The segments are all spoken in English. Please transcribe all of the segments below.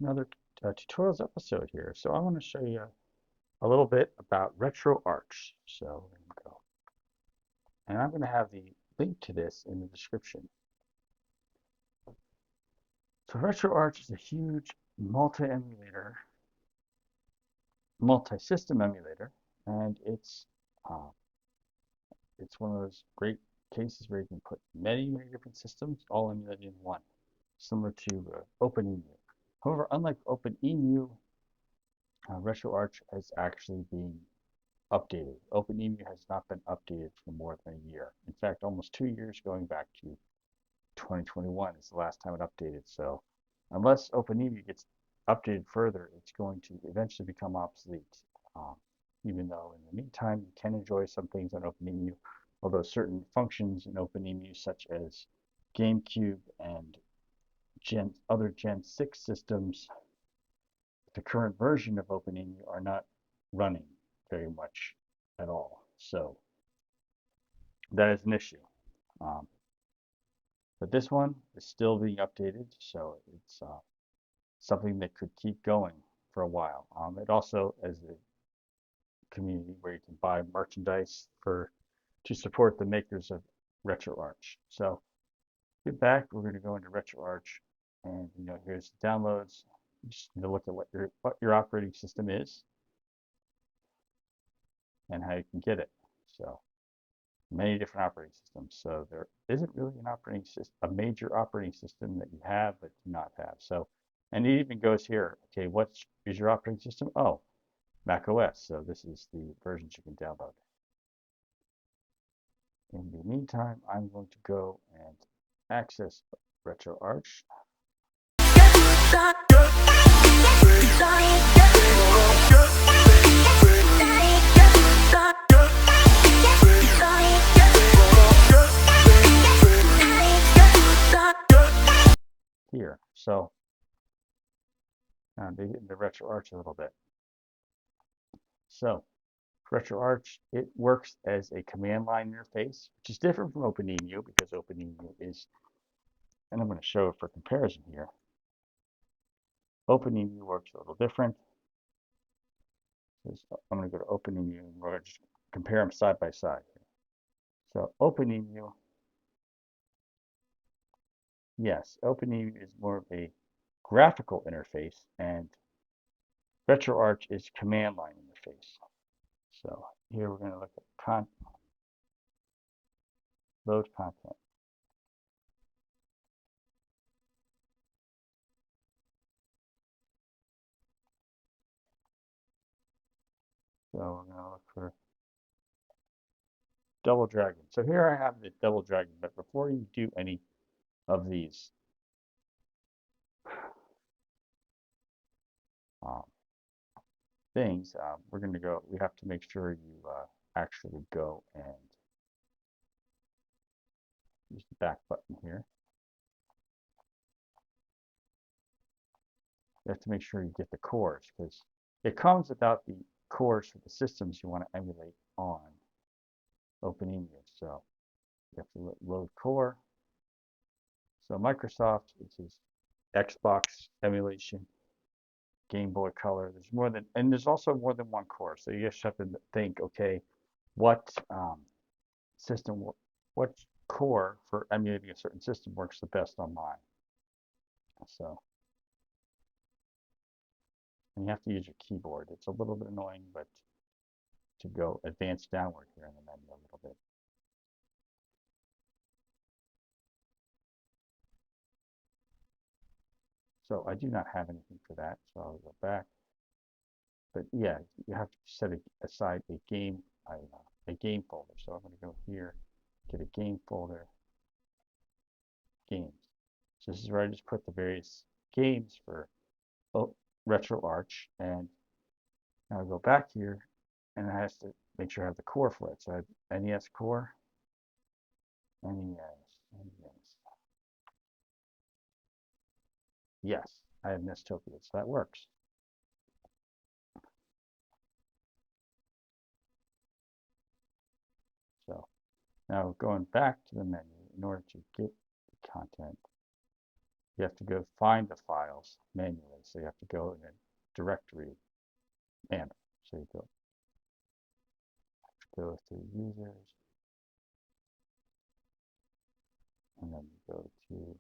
another tutorials episode here. So I want to show you a little bit about RetroArch. So there we go. And I'm going to have the link to this in the description. So RetroArch is a huge multi-emulator, multi-system emulator, and it's one of those great cases where you can put many different systems all emulated in one, similar to OpenEmu. However, unlike OpenEmu, RetroArch is actually being updated. OpenEmu has not been updated for more than a year. In fact, almost 2 years, going back to 2021 is the last time it updated. So unless OpenEmu gets updated further, it's going to eventually become obsolete. Even though in the meantime, you can enjoy some things on OpenEmu, although certain functions in OpenEmu, such as GameCube and other Gen 6 systems, the current version of OpenEmu are not running very much at all. So that is an issue. But this one is still being updated, so it's something that could keep going for a while. It also is a community where you can buy merchandise to support the makers of RetroArch. So get back, we're going to go into RetroArch, and here's the downloads. You just need to look at what your operating system is and how you can get it. So many different operating systems. So there isn't really an operating system, a major operating system that you have but do not have. So, and it even goes here. Okay, what is your operating system? Oh, Mac OS. So this is the versions you can download. In the meantime, I'm going to go and access RetroArch. Here. So now they get into RetroArch a little bit. So RetroArch, it works as a command line interface, which is different from OpenEmu because OpenEmu is, and I'm going to show it for comparison here. OpenEmu works a little different. I'm going to go to OpenEmu and we're going to just compare them side by side here. So OpenEmu, yes, OpenEmu is more of a graphical interface, and RetroArch is command line interface. So here we're going to look at load content. So we're going to look for Double Dragon. So here I have the Double Dragon, but before you do any of these things, we're going to go, we have to make sure you actually go and use the back button here. You have to make sure you get the cores, because it comes without the cores for the systems you want to emulate on OpenEmu. So you have to load core. So Microsoft, which is Xbox emulation, Game Boy Color. There's more than, and there's also more than one core. So you just have to think, okay, what system, what core for emulating a certain system works the best on mine. So, and you have to use your keyboard. It's a little bit annoying, but to go advance downward here in the menu a little bit. So I do not have anything for that, so I'll go back. But yeah, you have to set aside a game folder. So I'm going to go here, get a game folder, games. So this is where I just put the various games for RetroArch, and now I go back here, and it has to make sure I have the core for it. So I have NES core, NES. Yes, I have Nestopia, so that works. So now going back to the menu in order to get the content. you have to go find the files manually. So you have to go in a directory manner. So you go through users, and then you go to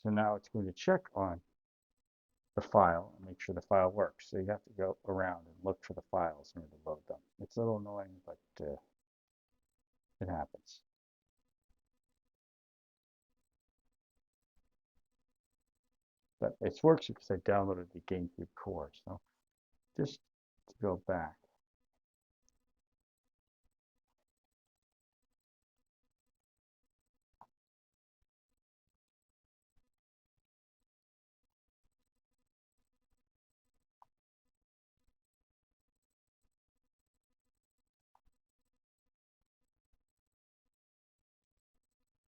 so now it's going to check on the file and make sure the file works. So you have to go around and look for the files in order to load them. It's a little annoying, but it happens. But it works because I downloaded the GameCube core. So just to go back.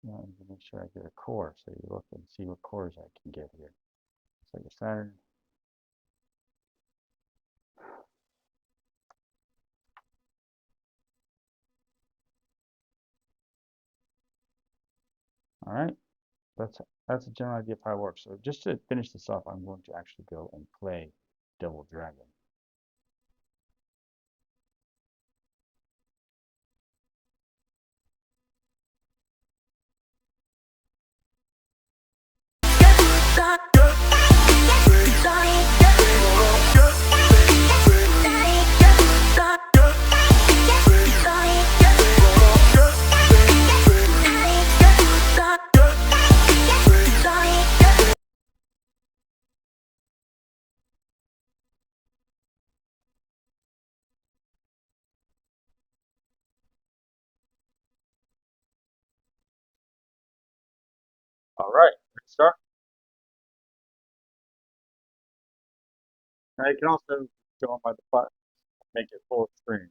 Now I'm going to make sure I get a core. So you look and see what cores I can get here. So your Saturn. All right. That's a general idea of how it works. So just to finish this off, I'm going to actually go and play Double Dragon. All right, let's start. Now you can also go on by the button, make it full screen.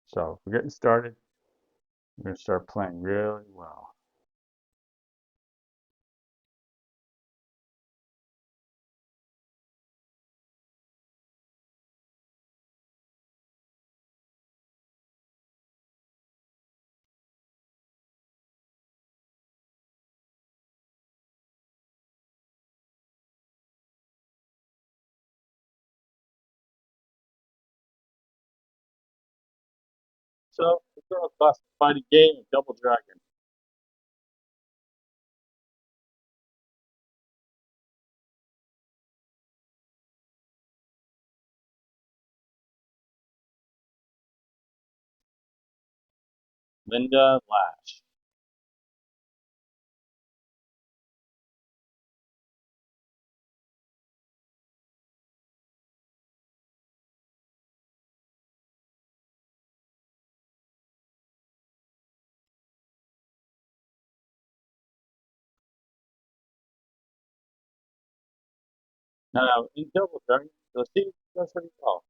So we're getting started. We're going to start playing really well. So we're going to classify the game of Double Dragon. Linda Lash. Now in Double Dragon, the team does pretty well.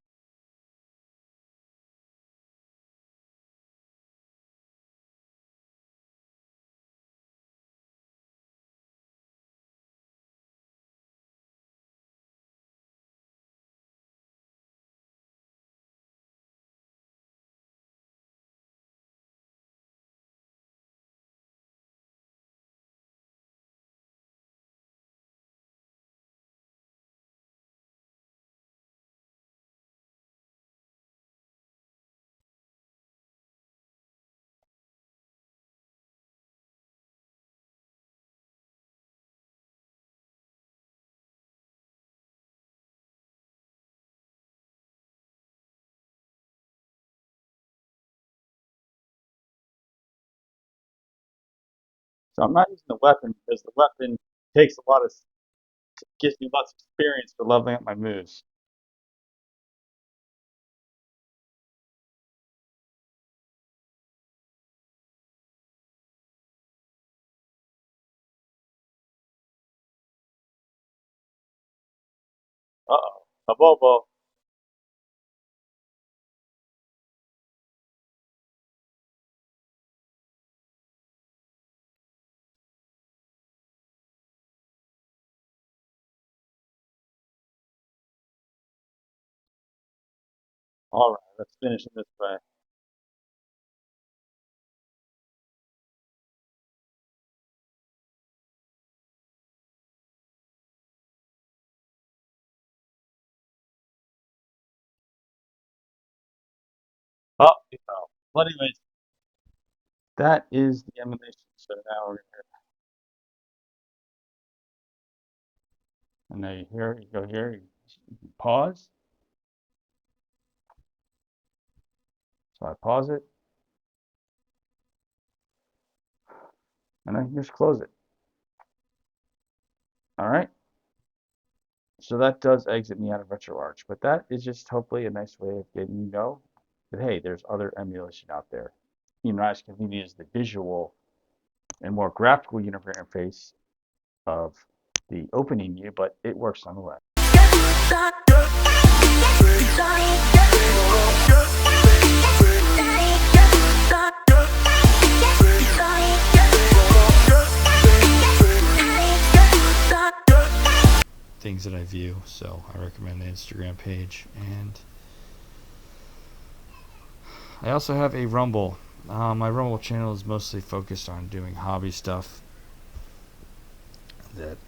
So I'm not using the weapon because the weapon takes a lot of gives me lots of experience for leveling up my moves. Uh-oh. A Bobo. All right, let's finish it this way. Oh, you fell. But anyways, that is the emulation. So now we're gonna, and now you go here, you pause. So I pause it, and I can just close it. All right. So that does exit me out of RetroArch, but that is just hopefully a nice way of getting you know that hey, there's other emulation out there. You know, not as convenient as the visual and more graphical user interface of the OpenEmu, but it works nonetheless. Things that I view, so I recommend the Instagram page. And I also have a Rumble. My Rumble channel is mostly focused on doing hobby stuff, that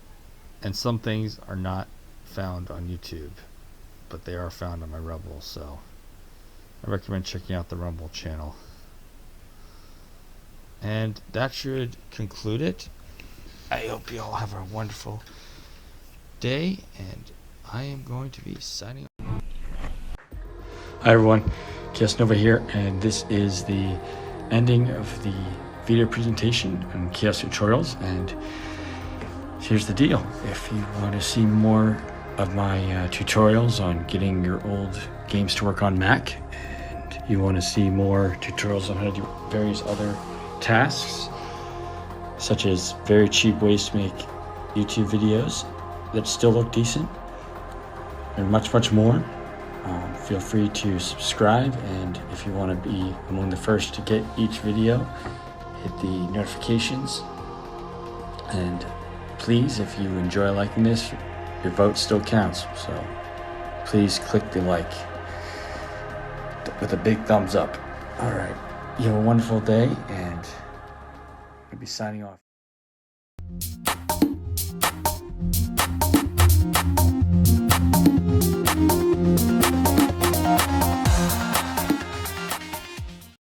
and some things are not found on YouTube, but they are found on my Rumble, so I recommend checking out the Rumble channel. And that should conclude it. I hope you all have a wonderful day, and I am going to be signing off. Hi everyone, Kaos Nova here, and this is the ending of the video presentation on Kaos tutorials. And here's the deal: if you want to see more of my tutorials on getting your old games to work on Mac, and you want to see more tutorials on how to do various other tasks, such as very cheap ways to make YouTube videos that still look decent, and much more, feel free to subscribe. And if you want to be among the first to get each video, hit the notifications. And please, if you enjoy liking this, your vote still counts, so please click the like with a big thumbs up. All right, you have a wonderful day, and I'll be signing off.